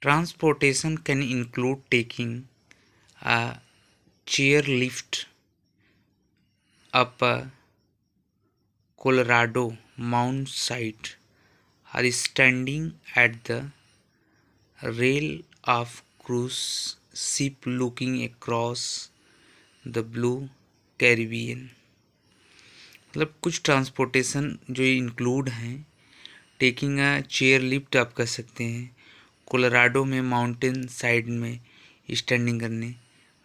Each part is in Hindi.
Transportation can include taking a chairlift up a Colorado mountainside or standing at the rail of cruise ship looking across the blue Caribbean। मतलब कुछ ट्रांसपोर्टेशन जो इंक्लूड हैं, टेकिंग अ चेयर लिफ्ट आप कर सकते हैं, कोलोराडो में माउंटेन साइड में स्टैंडिंग करने,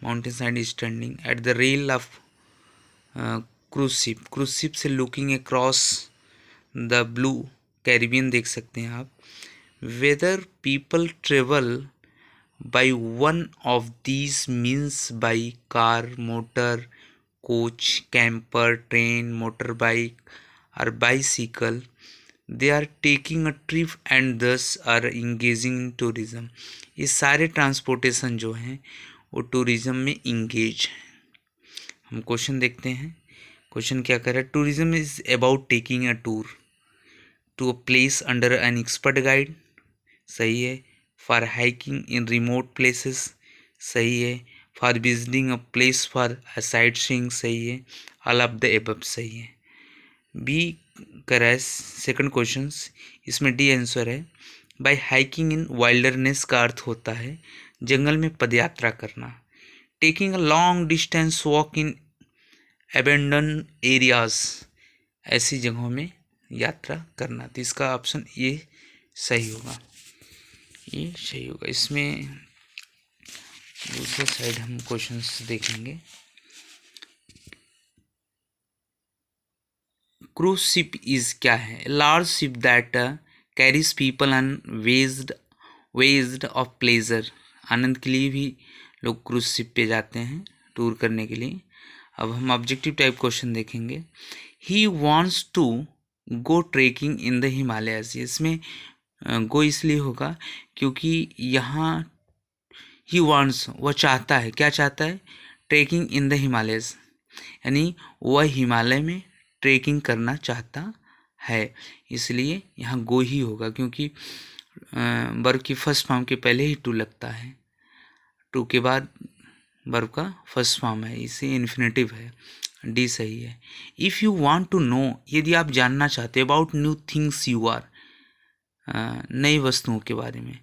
mountain side standing at the rail of cruise ship से looking across the blue Caribbean देख सकते हैं आप। Whether people travel by one of these means by car, motor coach, camper, train, motor bike और bicycle, they are taking a trip and thus are engaging in tourism. ये सारे ट्रांसपोर्टेशन जो हैं वो टूरिज्म में इंगेज हैं। हम क्वेश्चन देखते हैं। क्वेश्चन क्या कर रहा है? Tourism is about taking a tour to a place under an expert guide, सही है। For hiking in remote places, सही है। For visiting a place for a sightseeing, सही है। ऑल ऑफ द एबव सही है। बी करा है सेकंड क्वेश्चन, इसमें डी आंसर है। बाय हाइकिंग इन वाइल्डरनेस का अर्थ होता है जंगल में पदयात्रा करना। Taking a long distance walk in abandon areas, ऐसी जगहों में यात्रा करना। तो इसका ऑप्शन ये सही होगा, ये सही होगा। इसमें दूसरे साइड हम क्वेश्चंस देखेंगे। क्रूज शिप इज क्या है? Large ship that carries people on voyages of pleasure. आनंद के लिए भी लोग क्रूज शिप पे जाते हैं टूर करने के लिए। अब हम ऑब्जेक्टिव टाइप क्वेश्चन देखेंगे। He wants to go trekking in the Himalayas. इसमें गो इसलिए होगा क्योंकि यहाँ ही वॉन्ट्स, वह चाहता है, क्या चाहता है? ट्रेकिंग इन द हिमालयस, यानी वह हिमालय में ट्रेकिंग करना चाहता है, इसलिए यहाँ गो ही होगा। क्योंकि वर्ब की फर्स्ट फॉर्म के पहले ही टू लगता है, टू के बाद वर्ब का फर्स्ट फॉर्म है, इसे इन्फिनेटिव है। डी सही है। If you want to know, यदि आप जानना चाहते हैं, about new things you are, नई वस्तुओं के बारे में,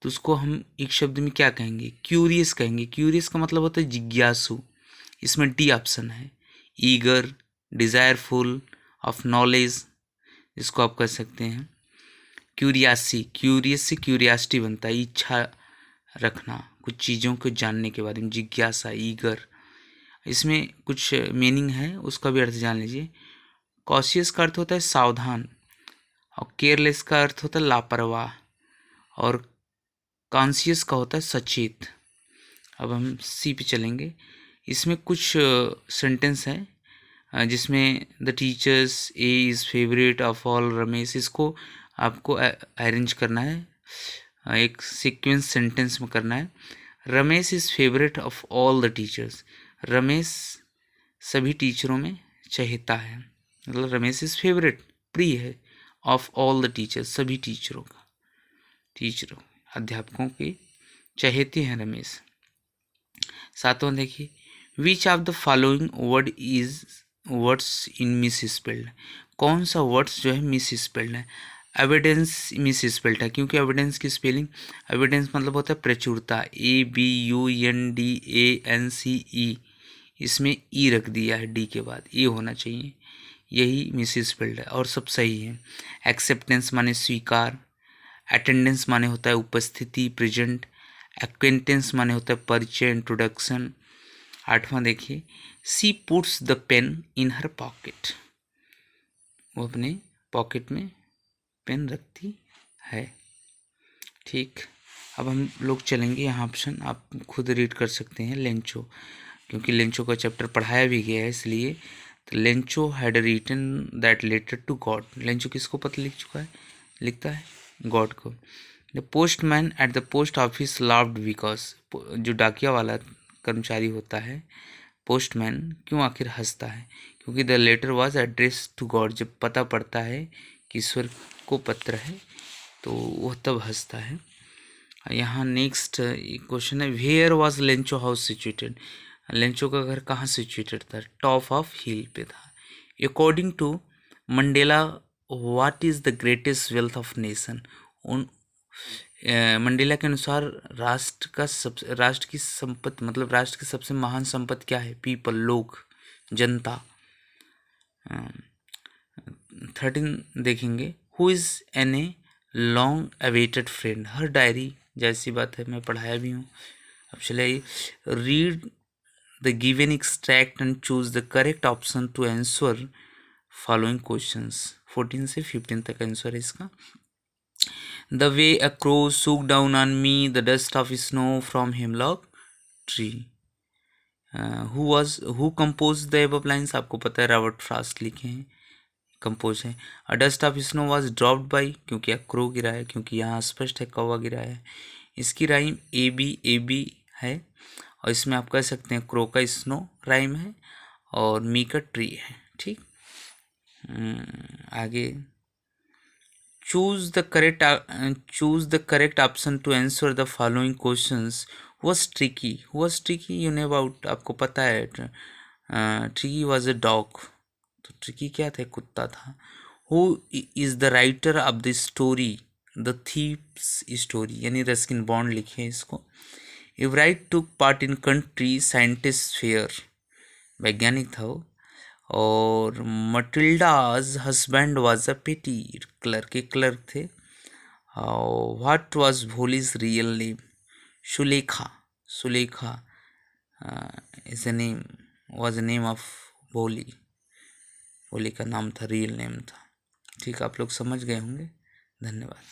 तो उसको हम एक शब्द में क्या कहेंगे? क्यूरियस कहेंगे। क्यूरियस का मतलब होता है जिज्ञासु। इसमें डी ऑप्शन है। ईगर, डिज़ायरफुल ऑफ नॉलेज, इसको आप कर सकते हैं। क्यूरियस से क्यूरियासिटी बनता है, इच्छा रखना कुछ चीज़ों को जानने के बारे में, जिज्ञासा, ईगर। इसमें कुछ मीनिंग है, उसका भी अर्थ जान लीजिए। कॉशियस का अर्थ होता है सावधान, और केयरलेस का अर्थ होता है लापरवाह, और कॉन्शियस का होता है सचेत। अब हम सी पे चलेंगे। इसमें कुछ सेंटेंस है जिसमें the teachers A is favourite of all Ramesh, इसको आपको अरेंज करना है, एक सीक्वेंस सेंटेंस में करना है। Ramesh is favourite of all the teachers, Ramesh सभी टीचरों में चहेता है, मतलब रमेश इज़ फेवरेट, प्रिय है, ऑफ ऑल द टीचर्स, सभी टीचरों का, टीचरों अध्यापकों की चहेते हैं रमेश। सातवां देखिए, which of the following word is words in miss spelled, कौन सा वर्ड्स जो है मिस स्पेल्ड है? एविडेंस मिस स्पेल्ड है, क्योंकि एविडेंस की स्पेलिंग, एविडेंस मतलब होता है प्रचुरता, ABUNDANCE, इसमें ई रख दिया है डी के बाद, ये होना चाहिए, यही मिस स्पेल्ड है और सब सही है। एक्सेप्टेंस माने स्वीकार, अटेंडेंस माने होता है उपस्थिति, प्रेजेंट, एक्वेंटेंस माने होता है परिचय, इंट्रोडक्शन। आठवां देखिए, she puts the pen in her pocket, वो अपने पॉकेट में पेन रखती है। ठीक, अब हम लोग चलेंगे यहाँ ऑप्शन आप खुद रीड कर सकते हैं। लेंचो, क्योंकि लेंचो का चैप्टर पढ़ाया भी गया है इसलिए। तो Lencho had written that letter to God, Lencho किसको पत्र लिख चुका है? लिखता है गॉड को। The postman at the post office laughed because, जो डाकिया वाला कर्मचारी होता है पोस्टमैन, क्यों आखिर हंसता है? क्योंकि the letter was address to God, जब पता पड़ता है कि ईश्वर को पत्र है तो वह तब हंसता है। यहाँ नेक्स्ट क्वेश्चन है, where was Lencho house situated. Lencho का घर कहाँ सिचुएटेड था? टॉप ऑफ हिल पे था। According to Mandela, what is the greatest wealth of nation. उन मंडेला के अनुसार राष्ट्र की संपत्ति, मतलब राष्ट्र की सबसे महान संपत्ति क्या है? पीपल, लोग, जनता। 13 देखेंगे, who is an a long awaited friend. Her diary, जैसी बात है, मैं पढ़ाया भी हूँ। अब चलिए, read the given extract and choose the correct option to answer following questions. 14 से 15 तक आंसर है इसका। The way a crow shook down on me the dust of snow from hemlock tree. Who compose the above lines. आपको पता है रॉबर्ट फ्रॉस्ट लिखे हैं, कंपोज है। अ dust of snow was dropped by, क्योंकि क्रो गिरा है, क्योंकि यहाँ स्पष्ट है कौवा गिरा है। इसकी राइम ए बी है, और इसमें आप कह सकते हैं क्रो का स्नो राइम है और मी का ट्री है। ठीक, आगे, choose the correct option to answer the following questions. Was tricky you know about, आपको पता है ट्रिकी वॉज अ डॉग, तो ट्रिकी क्या था? कुत्ता था। Who is the writer of the story the thieves story, यानी रस्किन बॉन्ड लिखे हैं इसको। Everett took part in country scientist fair, वैज्ञानिक था वो। और मटिल्डाज हस्बैंड वाज अ पेटी, क्लर्क थे। What was Bholi's real name? Sulekha is a name, was a name of भोली। भोली का नाम था, रियल नेम था। ठीक, आप लोग समझ गए होंगे। धन्यवाद।